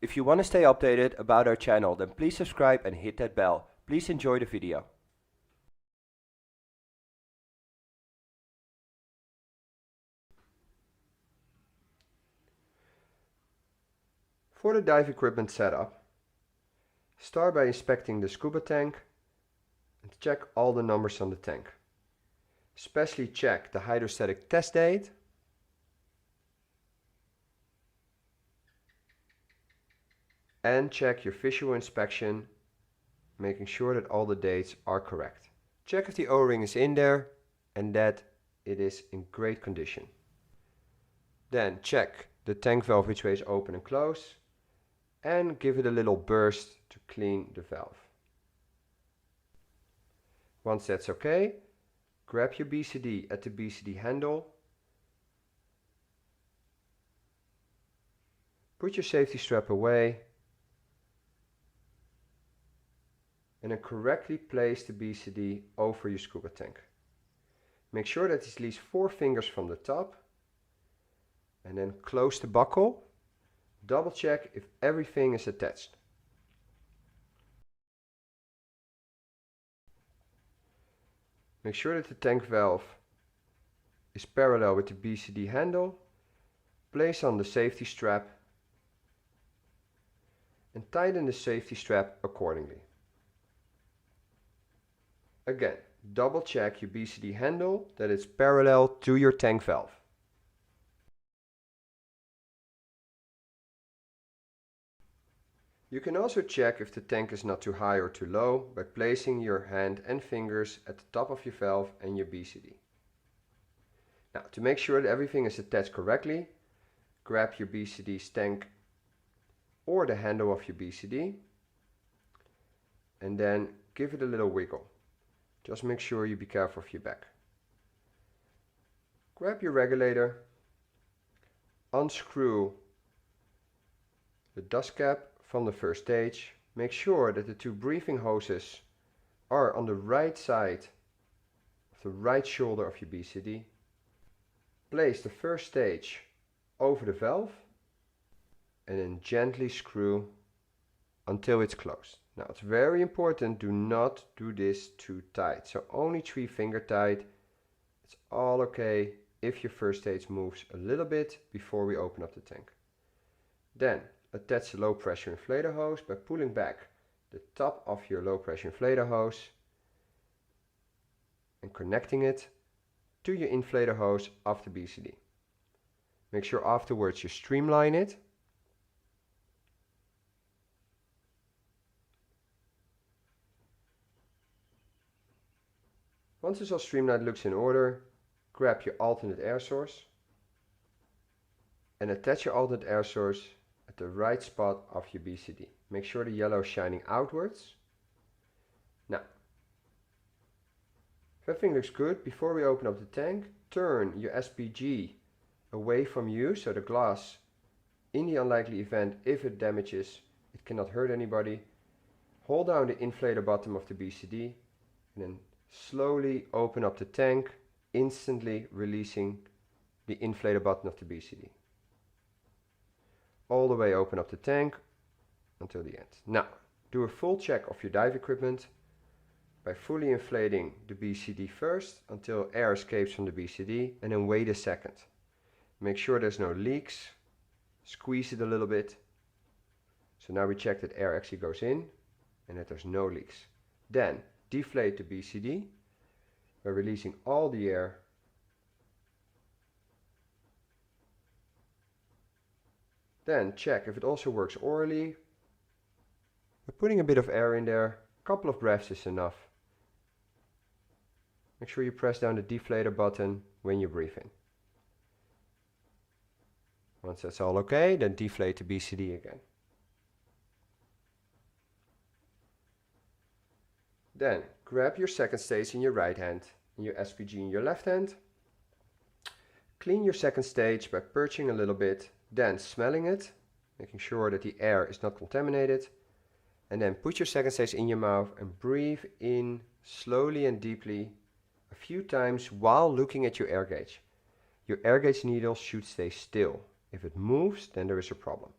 If you want to stay updated about our channel, then please subscribe and hit that bell. Please enjoy the video. For the dive equipment setup, start by inspecting the scuba tank and check all the numbers on the tank. Especially check the hydrostatic test date and check your visual inspection, making sure that all the dates are correct. Check if the O-ring is in there and that it is in great condition. Then check the tank valve which way is open and close and give it a little burst to clean the valve. Once that's okay, grab your BCD at the BCD handle, put your safety strap away, and then correctly place the BCD over your scuba tank. Make sure that it's at least 4 fingers from the top, and then close the buckle. Double check if everything is attached. Make sure that the tank valve is parallel with the BCD handle. Place on the safety strap and tighten the safety strap accordingly. Again, double check your BCD handle that it's parallel to your tank valve. You can also check if the tank is not too high or too low by placing your hand and fingers at the top of your valve and your BCD. Now, to make sure that everything is attached correctly, grab your BCD's tank or the handle of your BCD and then give it a little wiggle. Just make sure you be careful of your back. Grab your regulator, unscrew the dust cap from the first stage. Make sure that the 2 breathing hoses are on the right side of the right shoulder of your BCD. Place the first stage over the valve and then gently screw until it's closed. Now it's very important, do not do this too tight. So only 3 finger tight. It's all okay if your first stage moves a little bit before we open up the tank. Then attach the low pressure inflator hose by pulling back the top of your low pressure inflator hose and connecting it to your inflator hose of the BCD. Make sure afterwards you streamline it. Once it's all streamlined, looks in order, grab your alternate air source and attach your alternate air source at the right spot of your BCD. Make sure the yellow is shining outwards. Now, if everything looks good, before we open up the tank, turn your SPG away from you so the glass, in the unlikely event if it damages, it cannot hurt anybody. Hold down the inflator bottom of the BCD and then slowly open up the tank, instantly releasing the inflator button of the BCD. All the way open up the tank until the end. Now, do a full check of your dive equipment by fully inflating the BCD first until air escapes from the BCD and then wait a second. Make sure there's no leaks, squeeze it a little bit. So now we check that air actually goes in and that there's no leaks. Then deflate the BCD by releasing all the air. Then check if it also works orally. By putting a bit of air in there, a couple of breaths is enough. Make sure you press down the deflator button when you breathe in. Once that's all okay, then deflate the BCD again. Then grab your second stage in your right hand and your SPG in your left hand. Clean your second stage by perching a little bit, then smelling it, making sure that the air is not contaminated. And then put your second stage in your mouth and breathe in slowly and deeply a few times while looking at your air gauge. Your air gauge needle should stay still. If it moves, then there is a problem.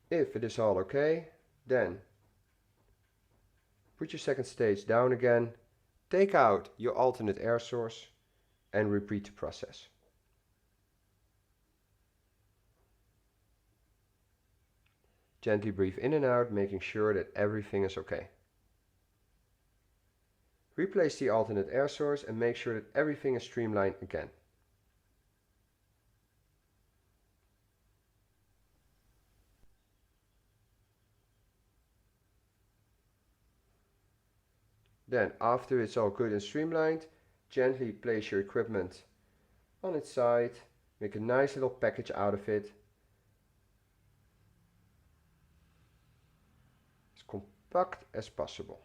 If it is all okay, then put your second stage down again, take out your alternate air source and repeat the process. Gently breathe in and out, making sure that everything is okay. Replace the alternate air source and make sure that everything is streamlined again. Then, after it's all good and streamlined, gently place your equipment on its side, make a nice little package out of it. As compact as possible.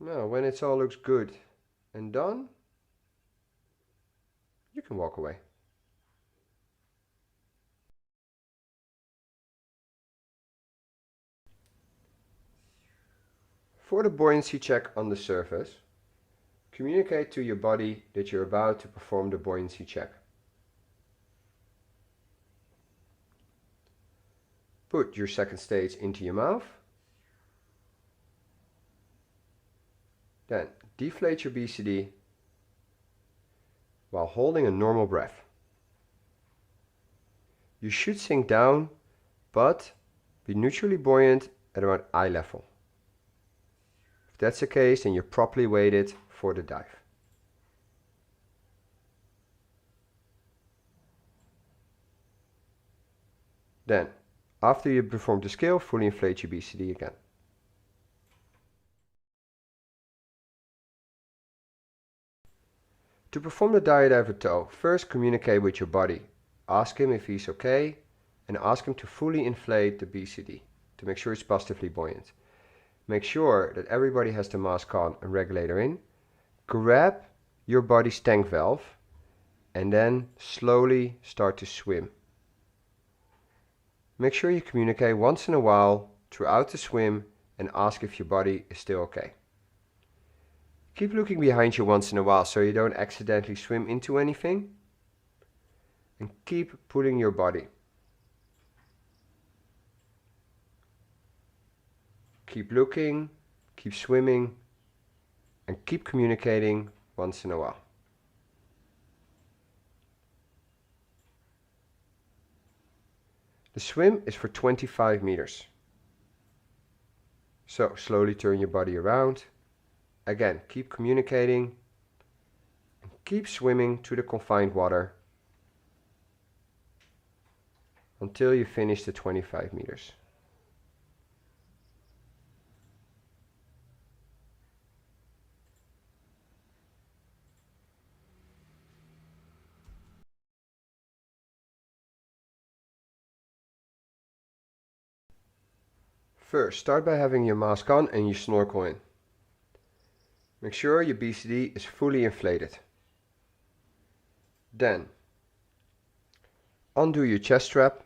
Now, when it all looks good and done, you can walk away. For the buoyancy check on the surface, communicate to your body that you're about to perform the buoyancy check. Put your second stage into your mouth. Then deflate your BCD while holding a normal breath. You should sink down, but be neutrally buoyant at around eye level. If that's the case, then you're properly weighted for the dive. Then, after you perform the scale, fully inflate your BCD again. To perform the dive tow, first communicate with your body. Ask him if he's okay and ask him to fully inflate the BCD to make sure it's positively buoyant. Make sure that everybody has the mask on and regulator in. Grab your body's tank valve and then slowly start to swim. Make sure you communicate once in a while throughout the swim and ask if your body is still okay. Keep looking behind you once in a while so you don't accidentally swim into anything. And keep pulling your body. Keep looking, keep swimming, and keep communicating once in a while. The swim is for 25 meters. So slowly turn your body around. Again, keep communicating and keep swimming to the confined water until you finish the 25 meters. First, start by having your mask on and your snorkel in. Make sure your BCD is fully inflated. Then, undo your chest strap.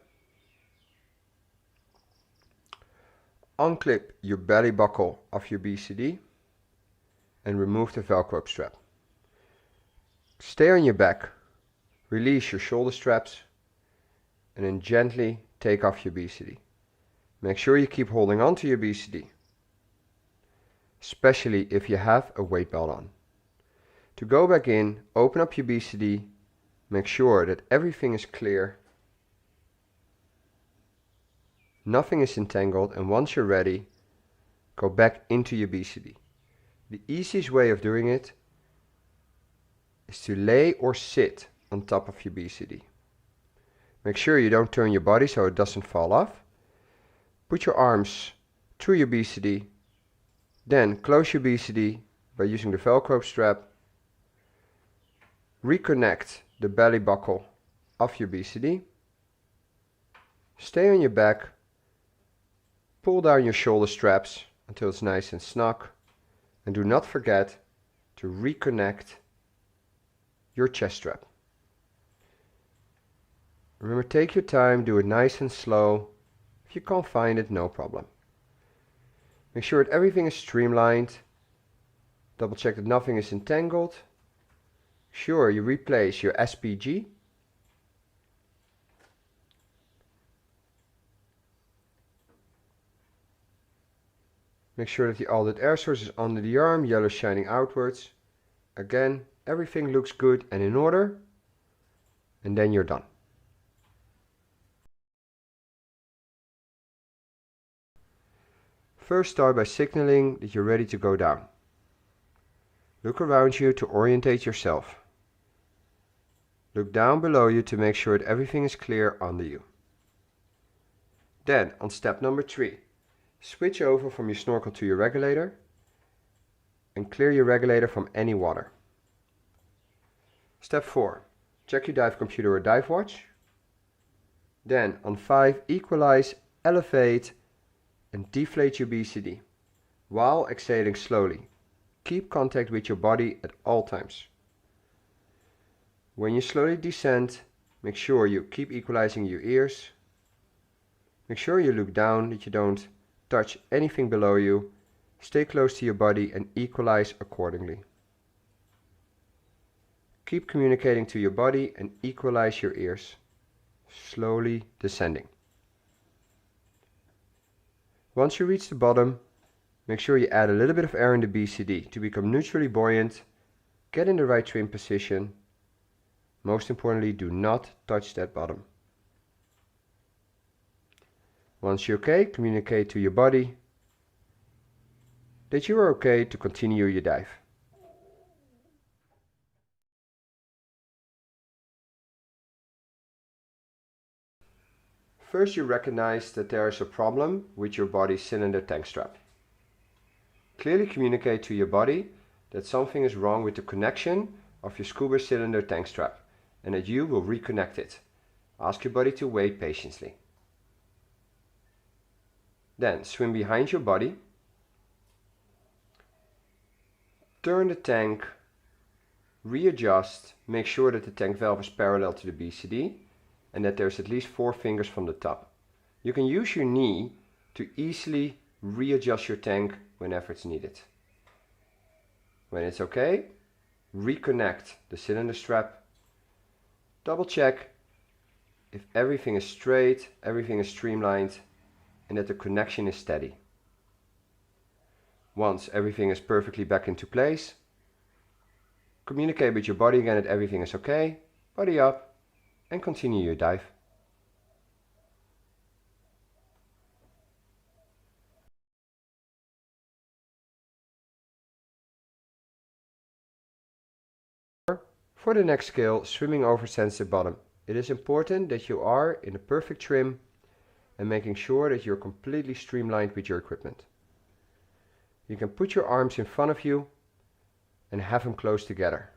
Unclip your belly buckle of your BCD and remove the Velcro strap. Stay on your back, release your shoulder straps and then gently take off your BCD. Make sure you keep holding on to your BCD, especially if you have a weight belt on. To go back in, open up your BCD, make sure that everything is clear, nothing is entangled, and once you're ready, go back into your BCD. The easiest way of doing it is to lay or sit on top of your BCD. Make sure you don't turn your body so it doesn't fall off. Put your arms through your BCD, then close your BCD by using the Velcro strap. Reconnect the belly buckle of your BCD. Stay on your back. Pull down your shoulder straps until it's nice and snug. And do not forget to reconnect your chest strap. Remember, take your time, do it nice and slow. If you can't find it, no problem. Make sure that everything is streamlined. Double check that nothing is entangled. Sure, you replace your SPG. Make sure that the altered air source is under the arm, yellow shining outwards. Again, everything looks good and in order, and then you're done. First start by signaling that you're ready to go down. Look around you to orientate yourself. Look down below you to make sure that everything is clear under you. Then, on step number 3, switch over from your snorkel to your regulator and clear your regulator from any water. Step 4, check your dive computer or dive watch. Then, on 5, equalize, elevate and deflate your BCD while exhaling slowly. Keep contact with your body at all times. When you slowly descend, make sure you keep equalizing your ears. Make sure you look down, that you don't touch anything below you. Stay close to your body and equalize accordingly. Keep communicating to your body and equalize your ears. Slowly descending. Once you reach the bottom, make sure you add a little bit of air in the BCD to become neutrally buoyant. Get in the right trim position. Most importantly, do not touch that bottom. Once you're okay, communicate to your body that you are okay to continue your dive. First, you recognize that there is a problem with your body's cylinder tank strap. Clearly communicate to your body that something is wrong with the connection of your scuba cylinder tank strap and that you will reconnect it. Ask your body to wait patiently. Then swim behind your body. Turn the tank, readjust, make sure that the tank valve is parallel to the BCD and that there's at least 4 fingers from the top. You can use your knee to easily readjust your tank whenever it's needed. When it's okay, reconnect the cylinder strap. Double check if everything is straight, everything is streamlined, and that the connection is steady. Once everything is perfectly back into place, communicate with your body again that everything is okay, body up, and continue your dive. For the next skill, swimming over sensitive bottom. It is important that you are in a perfect trim and making sure that you're completely streamlined with your equipment. You can put your arms in front of you and have them close together.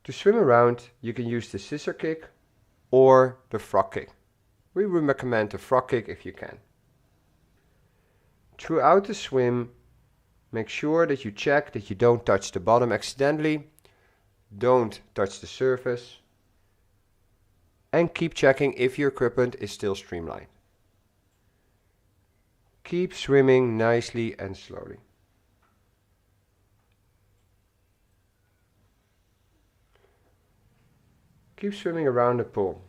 To swim around, you can use the scissor kick or the frog kick. We would recommend the frog kick if you can. Throughout the swim, make sure that you check that you don't touch the bottom accidentally, don't touch the surface, and keep checking if your equipment is still streamlined. Keep swimming nicely and slowly. Keep swimming around the pool.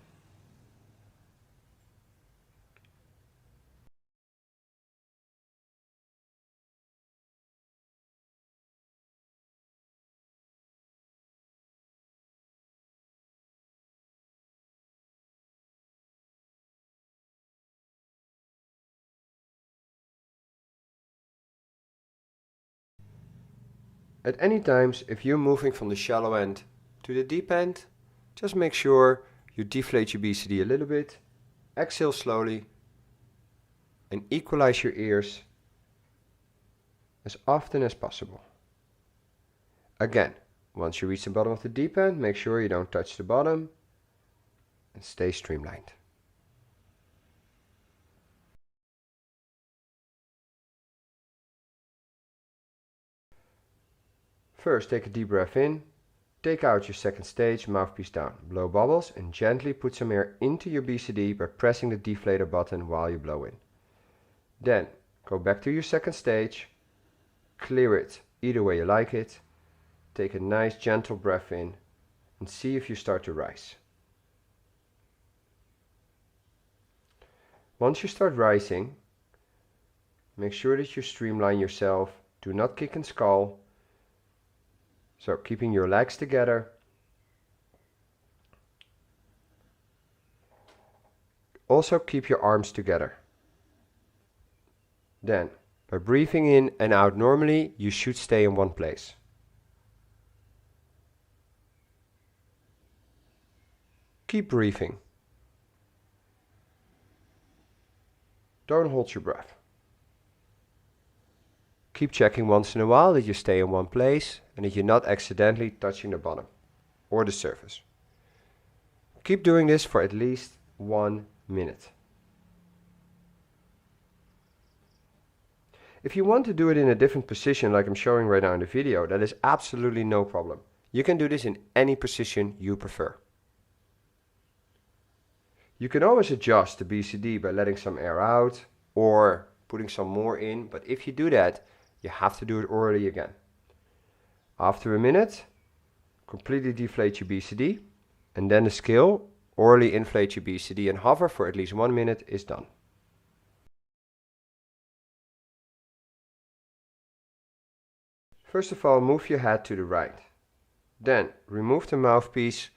At any times, if you're moving from the shallow end to the deep end, just make sure you deflate your BCD a little bit, exhale slowly, and equalize your ears as often as possible. Again, once you reach the bottom of the deep end, make sure you don't touch the bottom and stay streamlined. First, take a deep breath in, take out your second stage, mouthpiece down, blow bubbles and gently put some air into your BCD by pressing the deflator button while you blow in. Then, go back to your second stage, clear it either way you like it, take a nice gentle breath in and see if you start to rise. Once you start rising, Make sure that you streamline yourself. Do not kick and skull. So keeping your legs together. Also keep your arms together. Then, by breathing in and out normally, you should stay in one place. Keep breathing. Don't hold your breath. Keep checking once in a while that you stay in one place and that you're not accidentally touching the bottom or the surface. Keep doing this for at least 1 minute. If you want to do it in a different position like I'm showing right now in the video, that is absolutely no problem. You can do this in any position you prefer. You can always adjust the BCD by letting some air out or putting some more in, but if you do that, you have to do it orally again. After a minute, completely deflate your BCD, and then the scale, orally inflate your BCD and hover for at least 1 minute is done. First of all, move your head to the right. Then remove the mouthpiece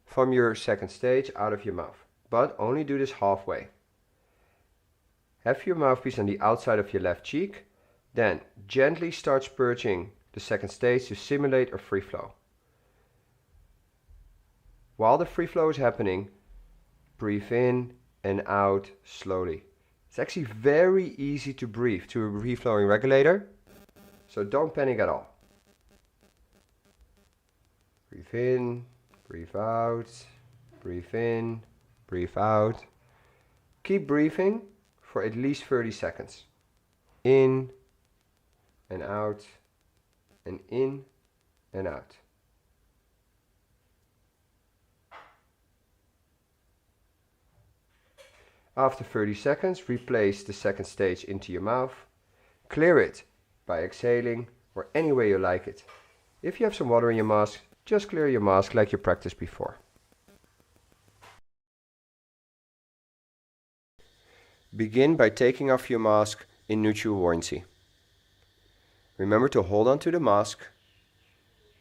from your second stage out of your mouth, but only do this halfway. Have your mouthpiece on the outside of your left cheek, then gently start spurging the second stage to simulate a free flow. While the free flow is happening, breathe in and out slowly. It's actually very easy to breathe to a free flowing regulator, so don't panic at all. Breathe in, breathe out, breathe in, breathe out. Keep breathing for at least 30 seconds. In and out, and in and out. After 30 seconds, replace the second stage into your mouth. Clear it by exhaling or any way you like it. If you have some water in your mask, just clear your mask like you practiced before. Begin by taking off your mask in neutral buoyancy. Remember to hold on to the mask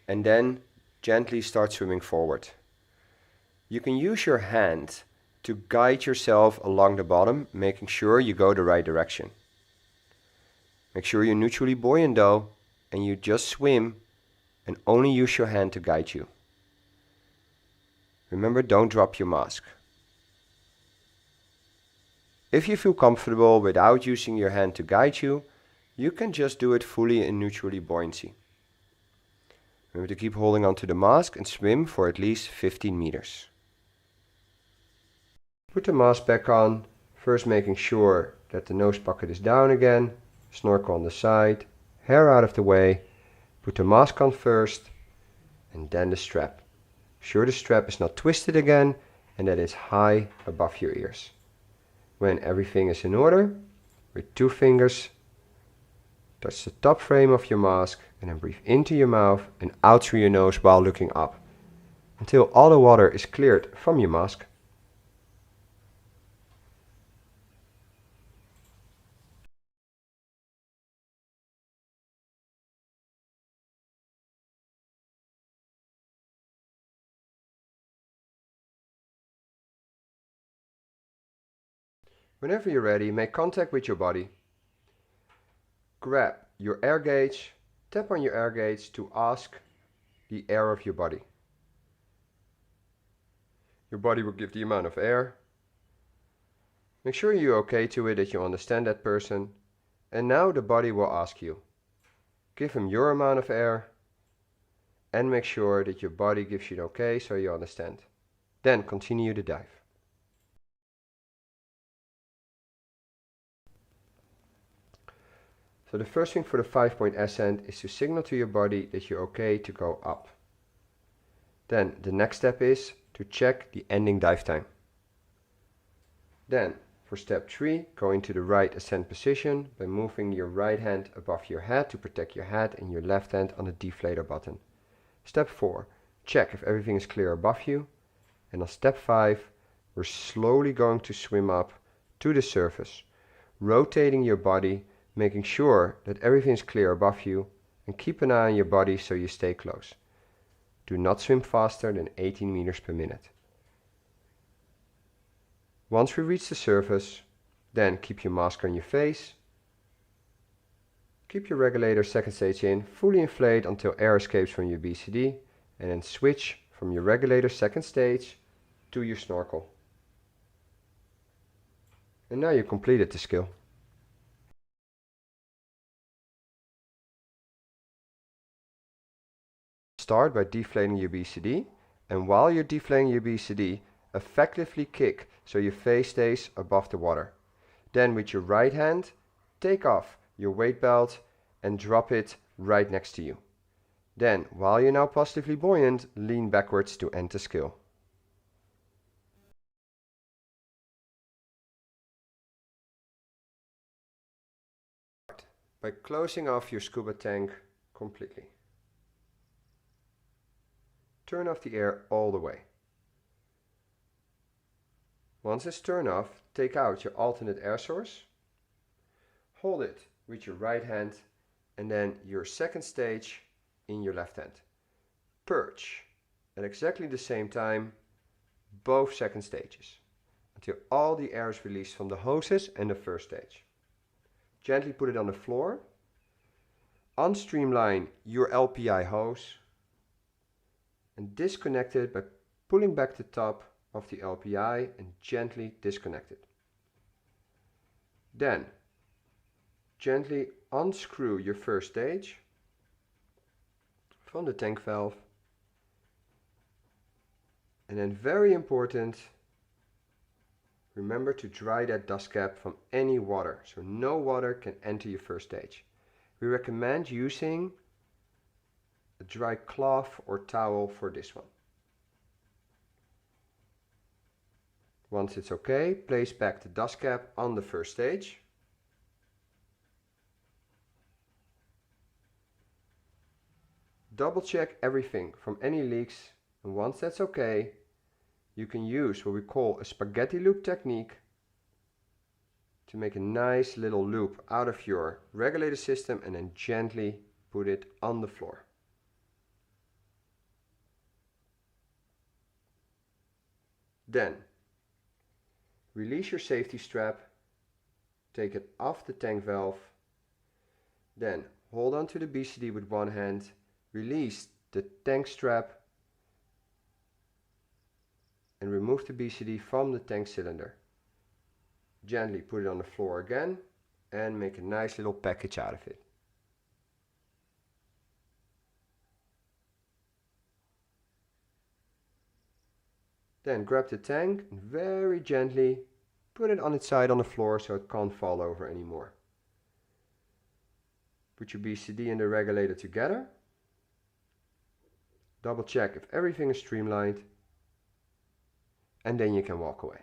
and then gently start swimming forward. You can use your hand to guide yourself along the bottom, making sure you go the right direction. Make sure you're neutrally buoyant though, and you just swim and only use your hand to guide you. Remember, don't drop your mask. If you feel comfortable without using your hand to guide you, you can just do it fully in neutrally buoyancy. Remember to keep holding onto the mask and swim for at least 15 meters. Put the mask back on, first making sure that the nose pocket is down again, snorkel on the side, hair out of the way, put the mask on first, and then the strap. Sure the strap is not twisted again and that it's high above your ears. When everything is in order, with 2 fingers, touch the top frame of your mask and then breathe into your mouth and out through your nose while looking up, until all the water is cleared from your mask. Whenever you're ready, make contact with your body. Grab your air gauge, tap on your air gauge to ask the air of your body. Your body will give the amount of air. Make sure you're okay to it, that you understand that person. And now the body will ask you. Give him your amount of air and make sure that your body gives you an okay so you understand. Then continue the dive. So the first thing for the 5-point ascent is to signal to your body that you're okay to go up. Then the next step is to check the ending dive time. Then for step 3, go into the right ascent position by moving your right hand above your head to protect your head and your left hand on the deflator button. Step 4, check if everything is clear above you. And on step 5, we're slowly going to swim up to the surface, rotating your body making sure that everything is clear above you, and keep an eye on your body so you stay close. Do not swim faster than 18 meters per minute. Once we reach the surface, then keep your mask on your face. Keep your regulator second stage in, fully inflate until air escapes from your BCD, and then switch from your regulator second stage to your snorkel. And now you completed the skill. Start by deflating your BCD, and while you're deflating your BCD, effectively kick so your face stays above the water. Then with your right hand, take off your weight belt and drop it right next to you. Then, while you're now positively buoyant, lean backwards to end the skill. By closing off your scuba tank completely. Turn off the air all the way. Once it's turned off, take out your alternate air source, hold it with your right hand, and then your second stage in your left hand. Purge at exactly the same time both second stages until all the air is released from the hoses and the first stage. Gently put it on the floor, unstreamline your LPI hose, and disconnect it by pulling back the top of the LPI and gently disconnect it. Then gently unscrew your first stage from the tank valve, and then, very important, remember to dry that dust cap from any water, so no water can enter your first stage. We recommend using a dry cloth or towel for this one. Once it's okay, place back the dust cap on the first stage. Double check everything from any leaks, and once that's okay, you can use what we call a spaghetti loop technique to make a nice little loop out of your regulator system and then gently put it on the floor. Then release your safety strap, take it off the tank valve, then hold on to the BCD with one hand, release the tank strap and remove the BCD from the tank cylinder. Gently put it on the floor again and make a nice little package out of it. Then grab the tank and very gently put it on its side on the floor so it can't fall over anymore. Put your BCD and the regulator together. Double check if everything is streamlined, and then you can walk away.